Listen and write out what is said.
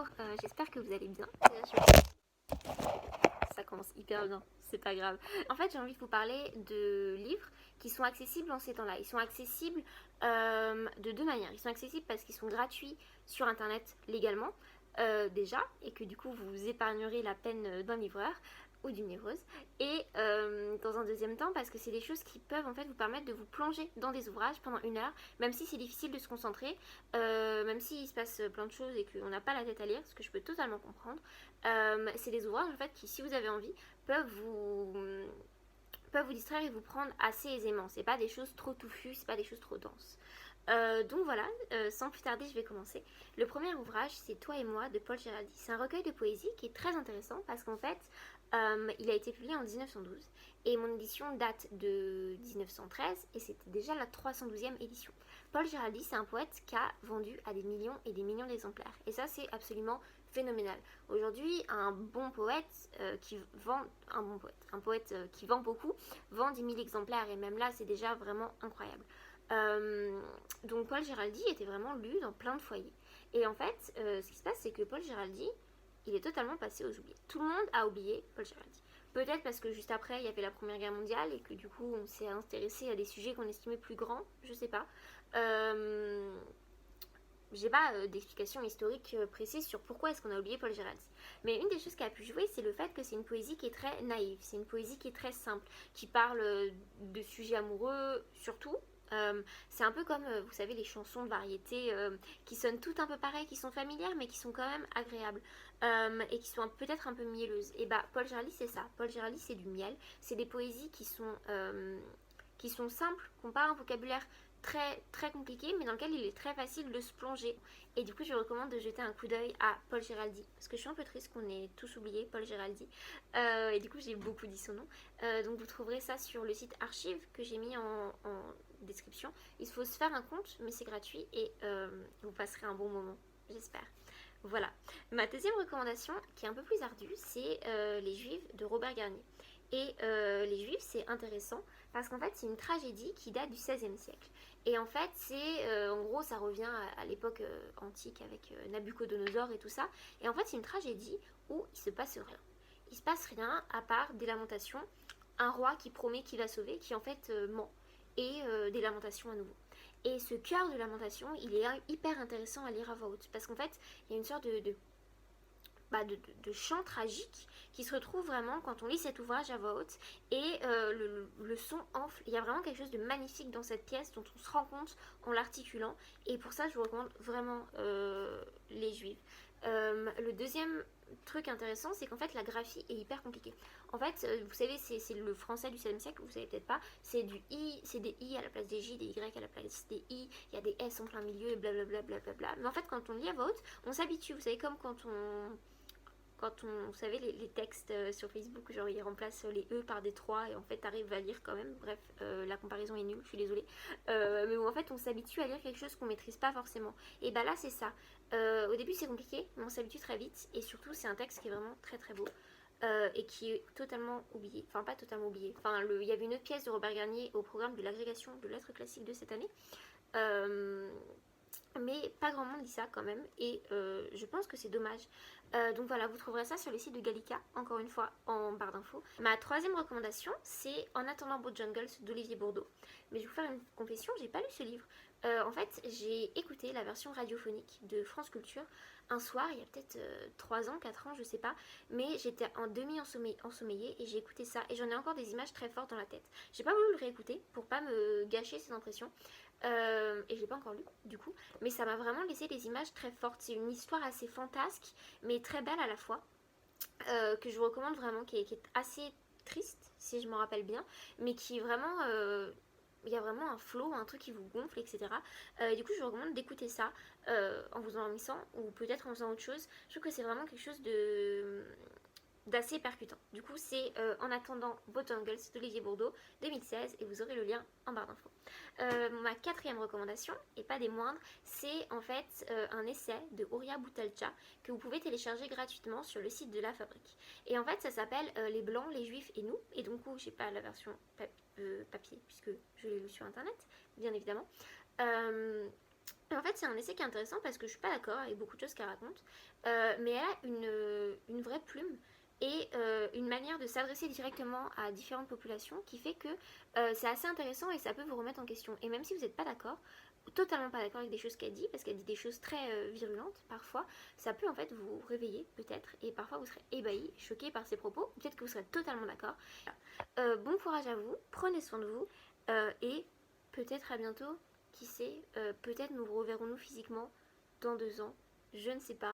Bonjour, j'espère que vous allez bien. Ça commence hyper bien, c'est pas grave. En fait, j'ai envie de vous parler de livres qui sont accessibles en ces temps-là. Ils sont accessibles de deux manières. Ils sont accessibles parce qu'ils sont gratuits sur internet légalement, déjà, et que du coup vous épargnerez la peine d'un livreur ou d'une livreuse. Et dans un deuxième temps, parce que c'est des choses qui peuvent en fait vous permettre de vous plonger dans des ouvrages pendant une heure, même si c'est difficile de se concentrer, même s'il se passe plein de choses et qu'on n'a pas la tête à lire, ce que je peux totalement comprendre. C'est des ouvrages en fait qui, si vous avez envie, peuvent vous distraire et vous prendre assez aisément. C'est pas des choses trop touffues, c'est pas des choses trop denses. Donc voilà, sans plus tarder, je vais commencer. Le premier ouvrage, c'est Toi et moi de Paul Géraldi. C'est un recueil de poésie qui est très intéressant parce qu'en fait, il a été publié en 1912 et mon édition date de 1913 et c'était déjà la 312e édition. Paul Géraldi, c'est un poète qui a vendu à des millions et des millions d'exemplaires. Et ça, c'est absolument phénoménal. Aujourd'hui, un bon poète un poète qui vend beaucoup, vend 10 000 exemplaires et même là, c'est déjà vraiment incroyable. Donc Paul Géraldi était vraiment lu dans plein de foyers. Et en fait, ce qui se passe, c'est que Paul Géraldi, il est totalement passé aux oubliés. Tout le monde a oublié Paul Géraldi. Peut-être parce que juste après, il y avait la Première Guerre mondiale et que du coup, on s'est intéressé à des sujets qu'on estimait plus grands, je sais pas. J'ai pas d'explication historique précise sur pourquoi est-ce qu'on a oublié Paul Géraldi. Mais une des choses qui a pu jouer, c'est le fait que c'est une poésie qui est très naïve, c'est une poésie qui est très simple, qui parle de sujets amoureux surtout. C'est un peu comme, vous savez, les chansons de variété qui sonnent toutes un peu pareil, qui sont familières, mais qui sont quand même agréables et qui sont peut-être un peu mielleuses. Et bah, Paul Géraldi, c'est ça. Paul Géraldi, c'est du miel. C'est des poésies qui sont simples, qui n'ont pas un vocabulaire très très compliqué mais dans lequel il est très facile de se plonger et du coup je recommande de jeter un coup d'œil à Paul Géraldi parce que je suis un peu triste qu'on ait tous oublié Paul Géraldi et du coup j'ai beaucoup dit son nom donc vous trouverez ça sur le site Archive que j'ai mis en description. Il faut se faire un compte mais c'est gratuit et vous passerez un bon moment, j'espère. Voilà, ma deuxième recommandation qui est un peu plus ardue, c'est Les Juifs de Robert Garnier. Et Les Juifs, c'est intéressant parce qu'en fait, c'est une tragédie qui date du XVIe siècle. Et en fait, en gros, ça revient à l'époque antique avec Nabucodonosor et tout ça. Et en fait, c'est une tragédie où il se passe rien. Il se passe rien à part des lamentations, un roi qui promet qu'il va sauver, qui en fait ment, et des lamentations à nouveau. Et ce cœur de lamentation, il est hyper intéressant à lire à voix haute parce qu'en fait, il y a une sorte de chant tragique qui se retrouve vraiment quand on lit cet ouvrage à voix haute et le son enfle. Il y a vraiment quelque chose de magnifique dans cette pièce dont on se rend compte en l'articulant et pour ça je vous recommande vraiment Les Juifs. Le deuxième truc intéressant, c'est qu'en fait la graphie est hyper compliquée. En fait, vous savez, c'est le français du 16e siècle, vous savez peut-être pas, c'est des I à la place des J, des Y à la place des I, il y a des S en plein milieu et blablabla. Mais en fait, quand on lit à voix haute, on s'habitue, vous savez, comme vous savez, les textes sur Facebook, genre ils remplacent les E par des 3 et en fait t'arrives à lire quand même. Bref, la comparaison est nulle, je suis désolée. Mais bon, en fait, on s'habitue à lire quelque chose qu'on maîtrise pas forcément. Et bah là, c'est ça. Au début, c'est compliqué, mais on s'habitue très vite. Et surtout, c'est un texte qui est vraiment très très beau. Et qui est totalement oublié. Enfin, pas totalement oublié. Enfin, il y avait une autre pièce de Robert Garnier au programme de l'agrégation de lettres classiques de cette année. Mais pas grand monde lit ça quand même et je pense que c'est dommage. Donc voilà, vous trouverez ça sur le site de Gallica, encore une fois en barre d'infos. Ma troisième recommandation, c'est En attendant Beau Jungles d'Olivier Bourdeau. Mais je vais vous faire une confession, j'ai pas lu ce livre. En fait, j'ai écouté la version radiophonique de France Culture un soir, il y a peut-être 3 ans, 4 ans, je sais pas. Mais j'étais en demi-ensommeillée et j'ai écouté ça et j'en ai encore des images très fortes dans la tête. J'ai pas voulu le réécouter pour pas me gâcher ces impressions. Et je l'ai pas encore lu du coup, mais ça m'a vraiment laissé des images très fortes. C'est une histoire assez fantasque, mais très belle à la fois, que je vous recommande vraiment, qui est assez triste, si je me rappelle bien, mais qui est vraiment... il y a vraiment un flow, un truc qui vous gonfle, etc. Et du coup, je vous recommande d'écouter ça en vous endormissant ou peut-être en faisant autre chose. Je trouve que c'est vraiment quelque chose d'assez percutant. Du coup, c'est En attendant Botangles d'Olivier Bourdeau 2016 et vous aurez le lien en barre d'infos. Ma quatrième recommandation, et pas des moindres, c'est en fait un essai de Ouria Boutalcha que vous pouvez télécharger gratuitement sur le site de La Fabrique. Et en fait, ça s'appelle Les Blancs, les Juifs et nous. Et donc, j'ai pas la version papier puisque je l'ai lu sur internet, bien évidemment. Et en fait, c'est un essai qui est intéressant parce que je suis pas d'accord avec beaucoup de choses qu'elle raconte, mais elle a une vraie plume et une manière de s'adresser directement à différentes populations qui fait que c'est assez intéressant et ça peut vous remettre en question. Et même si vous n'êtes pas d'accord, totalement pas d'accord avec des choses qu'elle dit, parce qu'elle dit des choses très virulentes parfois, ça peut en fait vous réveiller peut-être, et parfois vous serez ébahi, choqué par ses propos, peut-être que vous serez totalement d'accord. Bon courage à vous, prenez soin de vous, et peut-être à bientôt, qui sait, peut-être nous reverrons-nous physiquement dans 2 ans, je ne sais pas.